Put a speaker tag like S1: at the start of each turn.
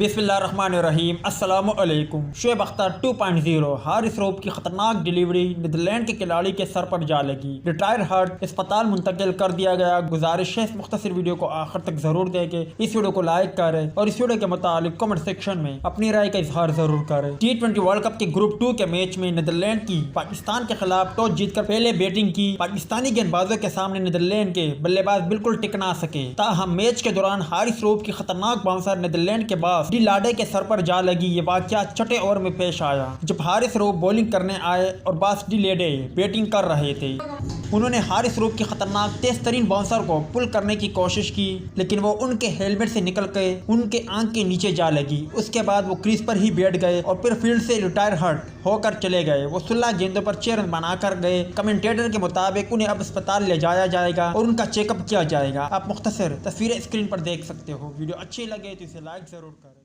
S1: बिस्मिल्लाहिर्रहमानिर्रहीम। अस्सलामुअलैकुम। शुएब अख्तर 2.0 हारिस रऊफ की खतरनाक डिलीवरी नीदरलैंड के खिलाड़ी के सर पर जा लगी। रिटायर हार्ट अस्पताल मुंतकिल कर दिया गया। गुजारिश है इस मुख्तसर वीडियो को आखिर तक जरूर देखें। इस वीडियो को लाइक करें और इस वीडियो के मुतालिक कमेंट सेक्शन में अपनी राय का इजहार जरूर करें। T20 वर्ल्ड कप के ग्रुप 2 के मैच में नीदरलैंड की पाकिस्तान के खिलाफ टॉस जीतकर पहले बैटिंग की। पाकिस्तानी गेंदबाजों के सामने नीदरलैंड के बल्लेबाज बिल्कुल टिक ना सके। ताहम मैच के दौरान हारिस रऊफ की खतरनाक बाउंसर नीदरलैंड के बास डी लाडे के सर पर जा लगी। ये वाकया छठे ओवर में पेश आया जब हारिस रऊफ बॉलिंग करने आए और बास डी लाडे बैटिंग कर रहे थे। उन्होंने हारिस रऊफ की खतरनाक तेज तरीन बाउंसर को पुल करने की कोशिश की, लेकिन वो उनके हेलमेट से निकल के उनके आंख के नीचे जा लगी। उसके बाद वो क्रीज पर ही बैठ गए और फिर फील्ड से रिटायर हर्ट होकर चले गए। वो 16 गेंदों पर 6 रन बनाकर गए। कमेंटेटर के मुताबिक उन्हें अब अस्पताल ले जाया जाएगा और उनका चेकअप किया जाएगा। आप मुख्तसर तस्वीरें स्क्रीन पर देख सकते हो। वीडियो अच्छी लगे तो इसे लाइक जरूर करें।